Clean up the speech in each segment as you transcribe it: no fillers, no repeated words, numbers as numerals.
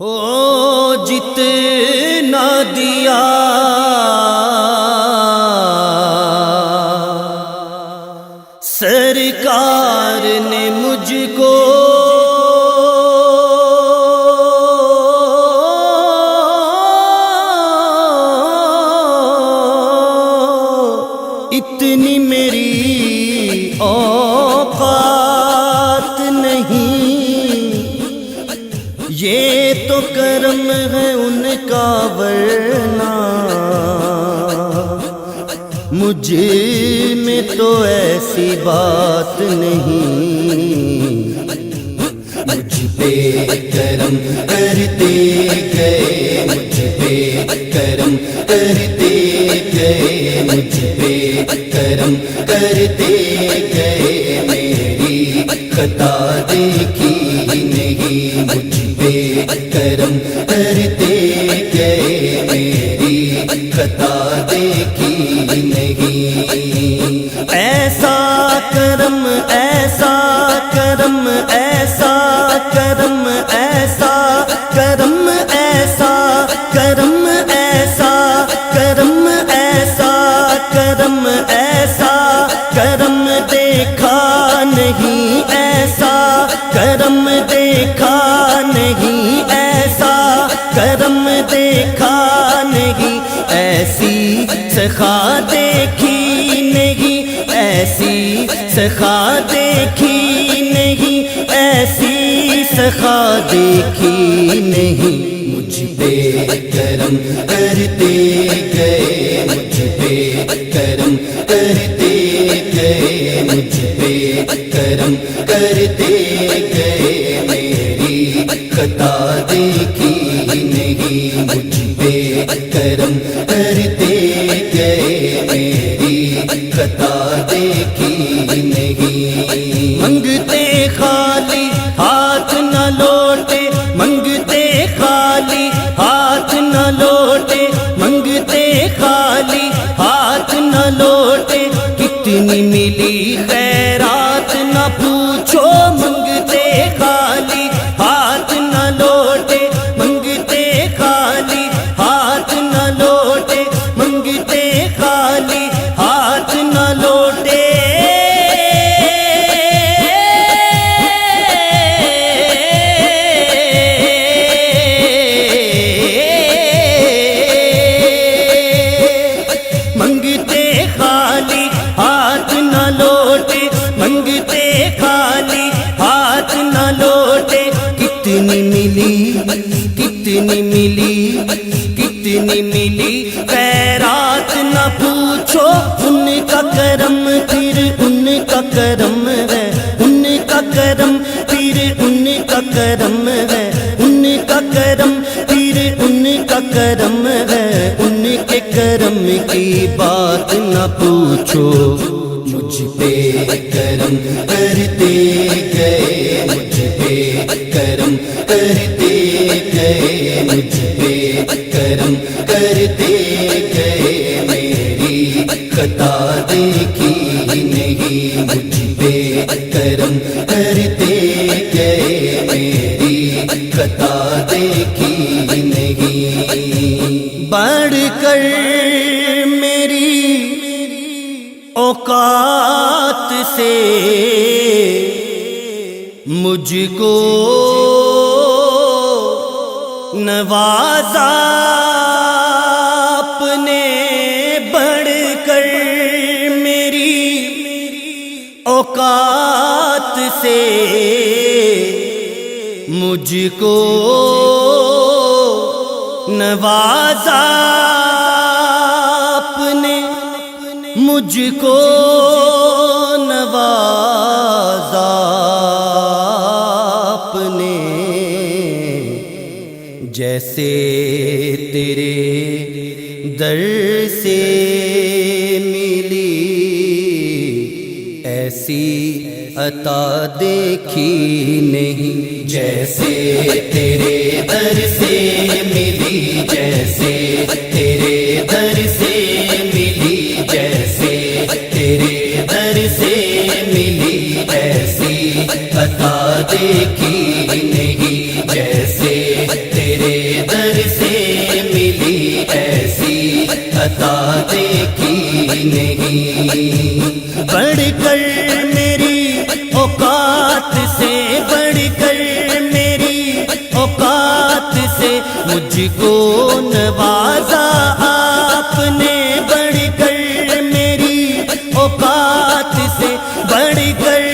او جتنا دیا سرکار نے مجھ کو، اتنی میری اوقات نہیں، یہ تو کرم ہے ان کا، ورنہ مجھ میں تو ایسی بات نہیں۔ مجھ پہ کرم کرتے گئے، مجھ پہ کرم کرتے گئے، مجھ پہ کرم کرتے گئے، میری خطا دیکھی نہیں، مجھ پہ کرم کرتے گئے، میری خطا دیکھی نہیں۔ ایسا کرم، ایسا کرم، ایسا کرم، ایسا کرم، ایسا کرم، ایسا کرم، ایسا کرم، ایسا کرم دیکھا نہیں، ایسا کرم دیکھا نہیں، ایسا کرم دیکھا نہیں، ایسی سخا دیکھی نہیں، ایسی سخا دیکھی نہیں، ایسی سخا دیکھی نہیں۔ مجھ پہ کرم کرتے گئے، مجھ پہ کرم کرتے گئے، مجھ پہ کرم کرتے گئے، میری خطا دیکھی نہیں، مجھ پہ کرم کرتے گئے، میری خطا دیکھی نہیں۔ منگتے خالی ہاتھ نہ لوٹے، منگتے خالی ہاتھ نہ لوٹے، منگتے خالی ہاتھ نہ لوٹے، کتنی ملی خیرات نہ پوچھو، منگتے خالی ہاتھ نہ لوٹے، منگتے خالی ہاتھ نہ لوٹے، منگتے خالی ہاتھ نہ لوٹے۔ منگتے خالی ہاتھ نہ لوٹے، منگتے خالی ہاتھ نہ لوٹے، کتنی ملی، کتنی ملی، کتنی ملی خیرات نہ پوچھو، ان کا کرم پھر ان کا کرم ہے، ان کا کرم پھر ان کا کرم ہے، ان کا کرم پھر ان کا کرم ہے، ان کے کرم کی بات نہ پوچھو۔ مجھ پہ کرم کرتے گئے، مجھ پہ کرم کرتے گئے، مجھ پہ کرم کرتے گئے، میری خطا دیکھی نہیں، مجھ پہ کرم کرتے گئے، میری خطا دیکھی نہیں۔ بڑھ کر میری اوقات سے مجھ کو نوازا آپ نے، بڑھ کر میری اوقات سے مجھ کو نوازا آپ نے، مجھ کو نوازا آپ نے، جیسے تیرے در سے ملی ایسی عطا دیکھی نہیں، جیسے تیرے در سے ملی، جیسے تیرے در سے ملی، جیسے تیرے در سے ملی ایسی عطا دیکھی نہیں، جیسے عطا دیکھی نہیں، بڑھ کر میری اوقات سے، بڑھ کر میری اوقات سے مجھ کو نوازا آپ نے، بڑھ کر میری اوقات سے، بڑھ کر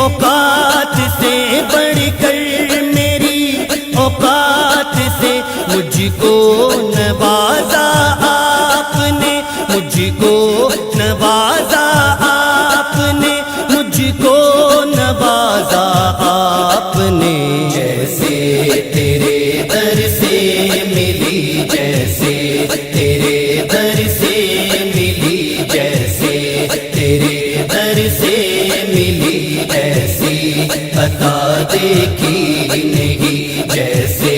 اوقات سے، بڑھ کر میری اوقات سے مجھ کو نوازا آپ نے، مجھ کو نوازا آپ نے، مجھ کو نوازا آپ نے، جیسے تیرے در سے ملی، جیسے تیرے در سے ملی، جیسے تیرے در سے ملی، ایسی عطا دیکھی نہیں، جیسے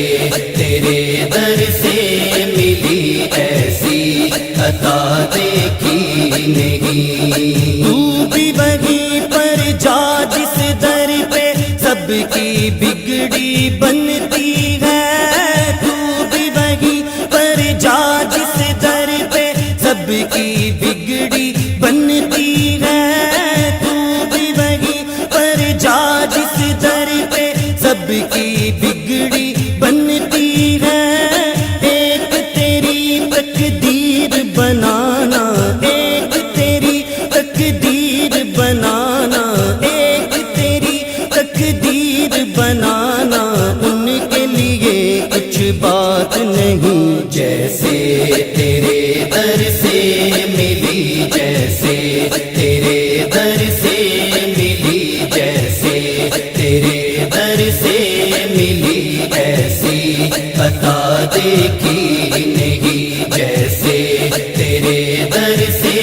تیرے در سے ملی، ایسی عطا دیکھی نہیں، تو بھی وہیں پر جا جس در پہ سب کی بگڑی بنتی ہے، تو بھی وہیں پر جا جس در پہ سب کی بگڑی بنتی ہے، تو بھی وہیں پر جا جس در پہ سب کی بگڑی بنتی ہے، ایک تیری تقدیر بنانا، ایک تیری تقدیر بنانا، ایک تیری تقدیر بنانا ان کے لیے کچھ بات نہیں، جیسے تیرے در سے ملی، جیسے تیرے در سے ملی، جیسے تیرے در سے ملی، ایسی عطا دیکھی نہیں، جیسے تیرے در سے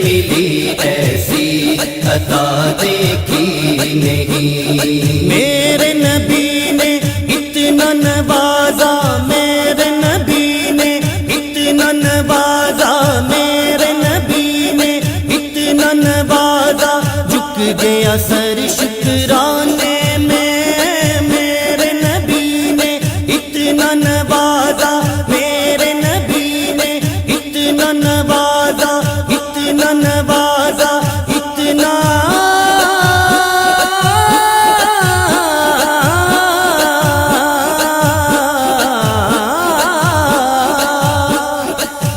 ملی، ایسی عطا دیکھی نہیں، میرے نبی نے اتنا نوازا، میرے نبی نے اتنا نوازا، میرے نبی نے اتنا نوازا، جھک گیا سر شکرانے میں، میرے نبی نے اتنا نوازا، میرے نبی نے اتنا نوازا، اتنا نوازا، اتنا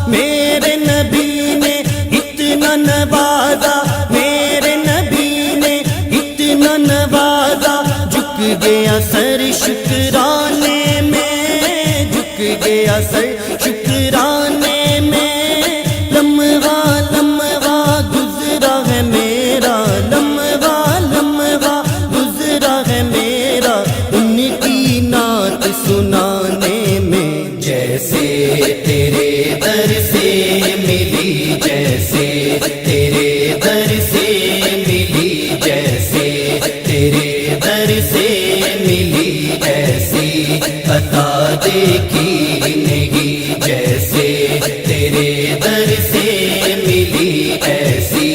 میرے نبی نے اتنا نوازا، میرے نبی نے اتنا نوازا، جھک گیا سر شکرانے میں، جھک گیا سر شکرانے میں، لمحہ لمحہ گزرا ہے میرا، لمحہ لمحہ گزرا ہے میرا ان کی نعت سنانے میں، جیسے تیرے در سے ملی، جیسے تیرے در سے ملی، جیسے تیرے در سے ملی، ایسی عطا دیکھی نہیں، جیسے تیرے در سے ملی، ایسی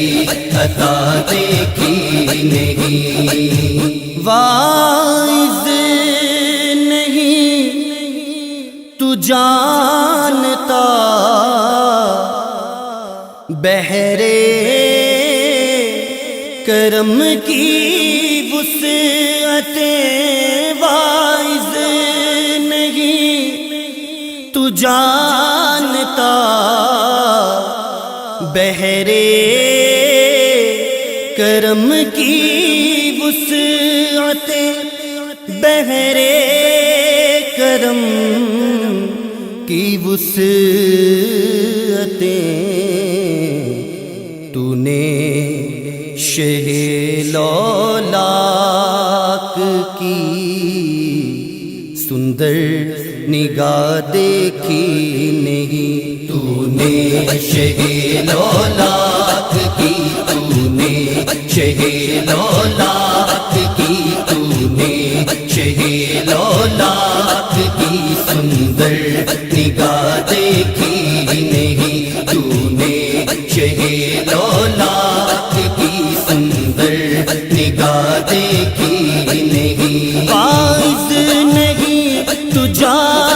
عطا دیکھی نہیں، واعظ نہیں تو جانتا بہرے کرم کی وسعتیں، واعظ نہیں تو جانتا بہرے کرم کی وسعتیں، بہرے کرم کی وسعتیں، تو نے شہ لولاک کی سندر نگاہ دیکھی نہیں، تو نے شہ لولاک کی، تو نے شہ لولاک کی، تو نے شہ لولاک کی سندر نگاہ دیکھی نہیں، تو نے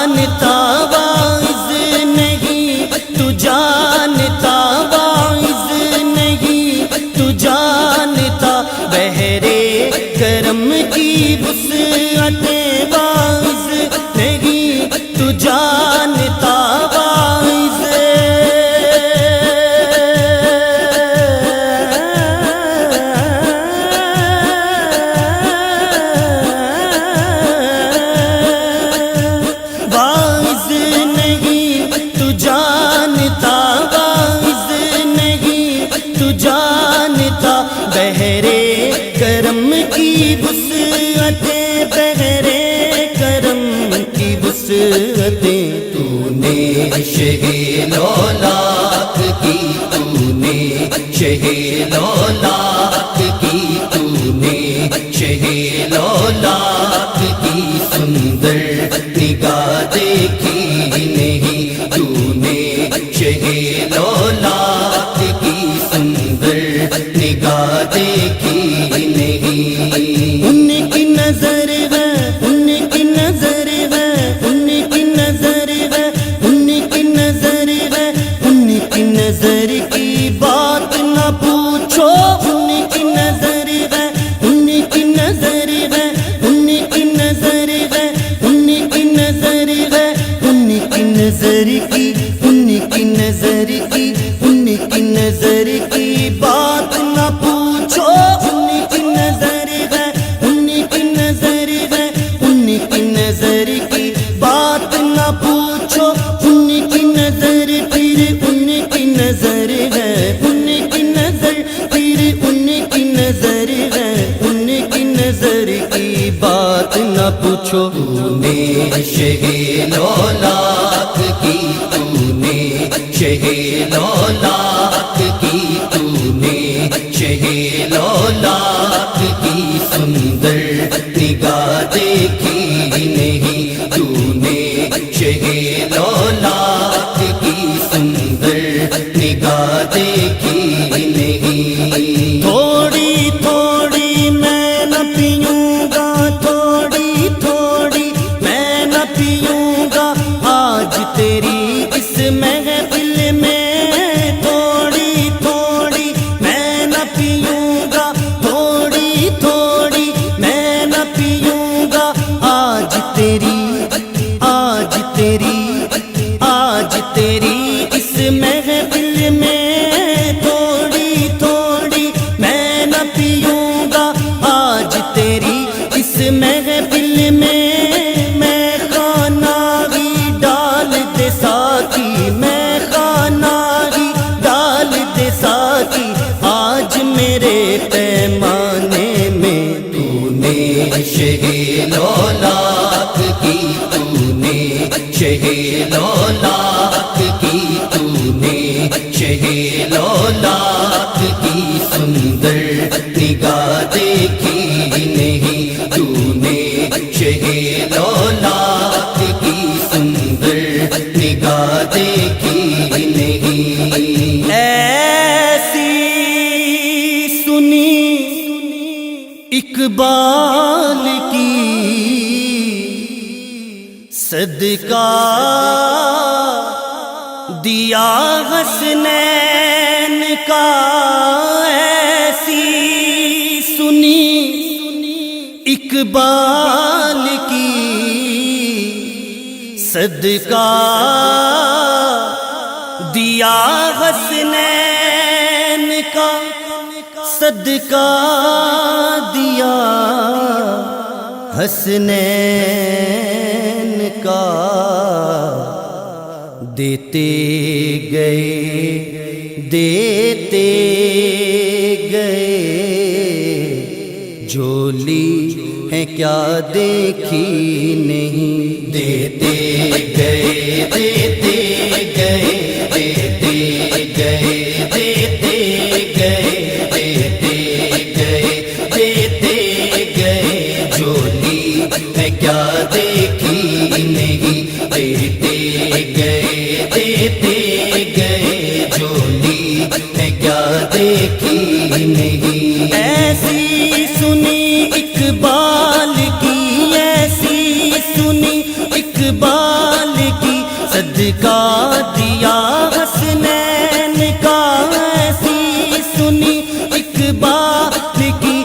جانتا واعظ نہیں، تو جانتا واعظ نہیں، تو جانتا بحرے کرم کی وسعت واعظ نہیں، تو جانتا واعظ واعظ نہیں، تو جانتا واعظ نہیں، تو جانتا بحرے کرم کی وسعت، بحرے کرم کی وسعت تو نے شہ لولاک کی، تو نے شہ لولاک کی، تو نے شہ لولاک کی سندر نگاہ دیکھی نہیں، تو نے شہ لولاک کی سندر نگاہ دیکھی نہیں۔ ان کی نظر ہے، ان کی نظر ہے، ان کی نظر ہے، ان کی نظر ہے، ان کی نظر کی بات نہ پوچھو، ان کی نظر ہے، ان کی نظر ہے، ان کی نظر ہے، ان کی نظر ہے، ان کی نظر کی، ان کی نظر کی، ان کی نظر کی بات نہ پوچھو، ان کی نظر ہے، ان کی نظر ہے، ان کی نظر کی بات نہ پوچھو، ان کی نظر پھر ان کی نظر ہے، ان کی نظر پھر ان کی نظر ہے، ان کی نظر کی بات نہ پوچھو۔ تو نے شہ لولاک کی، تو نے شہ لولاک کی، تو نے شہ لولاک کی سندر نگاہ دیکھی نہیں، تو نے شہ لولاک کی سندر نگاہ دیکھی نہیں۔ تھوڑی تھوڑی میں نہ پیوں گا، تھوڑی تھوڑی میں نہ پیوں گا آج تیری اس محفل میں، تھوڑی تھوڑی میں نہ پیوں گا، تھوڑی تھوڑی میں نہ پیوں گا آج تیری، آج تیری، آج تیری اس محفل میں، تھوڑی تھوڑی میں نہ پیوں گا آج تیری اس محفل میں، میں کھانا ہی ڈال دے ساقی، میں کھانا ہی ڈال دے ساقی آج میرے پیمانے میں۔ تو نے شہ لولاک کی، تو نے شہ لولاک کی، تو نے شہ لولاک کی سندر نگاہ دیکھی نہیں، تو نے شہ لولاک کی سندر نگاہ دیکھی نہیں۔ ایسی سنی اقبال کی صدقہ دیا حسنین کا، ایسی سنی اقبال کی صدقہ دیا حسنین کا، صدقہ دیا حسنین کا، دیتے گئے دیتے گئے، جھولی ہے کیا دیکھی نہیں، دیتے گئے دیتے گئے، دیتے گئے دیتے گئے، دیتے گئے دیتے گئے، جھولی ہے کیا دیکھی نہیں، دیتے گئے دیتے گئے، جھولی ہے کیا دیکھی نہیں۔ ایسی سنی اقبال کی، ایسی سنی اقبال اقبال کی صدقہ دیا حسنین کا ایسی سنی اقبال کی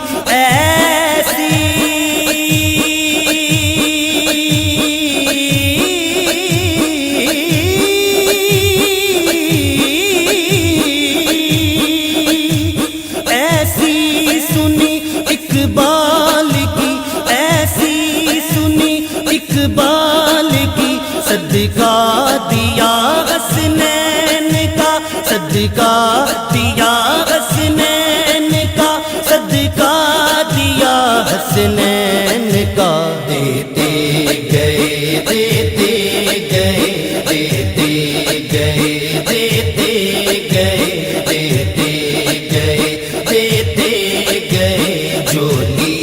ایسی سنی اقبال کی ایسی سنی اقبال کی صدقہ دیا حسنین کا صدقہ دیا حسنین کا صدقہ دیا حسنین کا دیتے گئے دیتے گئے دیتے گئے دیتے گئے دیتے گئے دیتے گئے جولی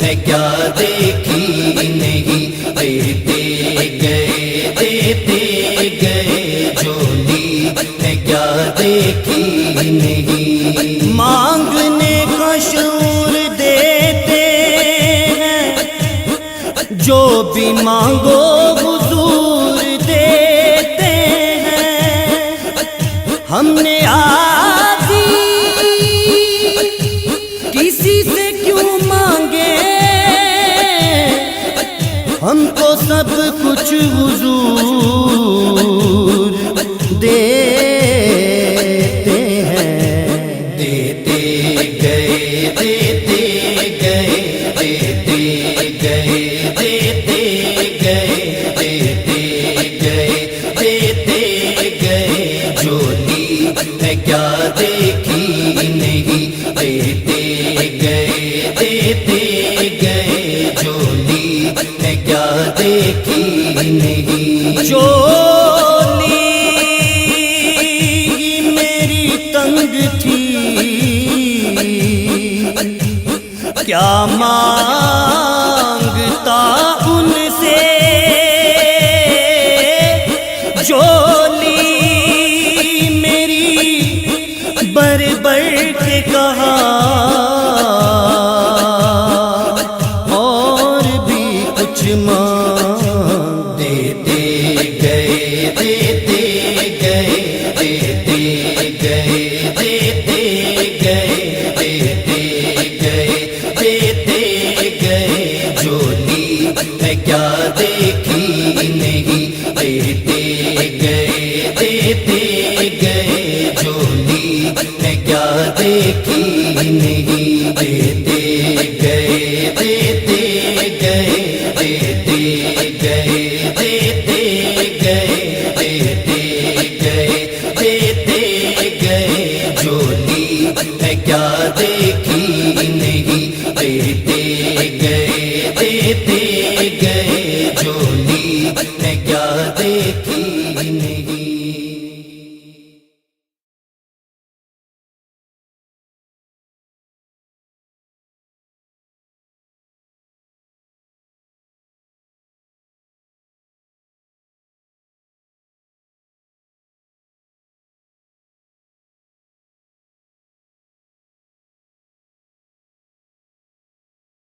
ہے کیا دیکھی نہیں دیتے گئے دیتے گئے جولی ہے کیا دیکھی نہیں مانگنے کا شعور دیتے ہیں جو بھی مانگو حضور دیتے ہیں ہم نے آدھی کسی سے کیوں مانگے ہم کو سب کچھ حضور دیتے ہیں دیتے گئے دیتے گئے دیتے گئے دیتے گئے دیتے گئے دیتے گئے جولی ہے کیا دیکھی نہیں دیتے گئے دیتے گئے جولی ہے کیا دیکھی نہیں چولی میری تنگ تھی کیا مانگتا ان سے چولی میری بر بر کے کہا اور بھی کچھ مانگ دیتے گئے دیتے گئے دیتے گئے دیتے گئے دیتے گئے دیتے گئے جولی ہے کیا دیکھی نہیں دیتے گئے دیتے گئے جولی ہے کیا دیکھی نہیں دیتے گئے دیتے گئے دیتے گئے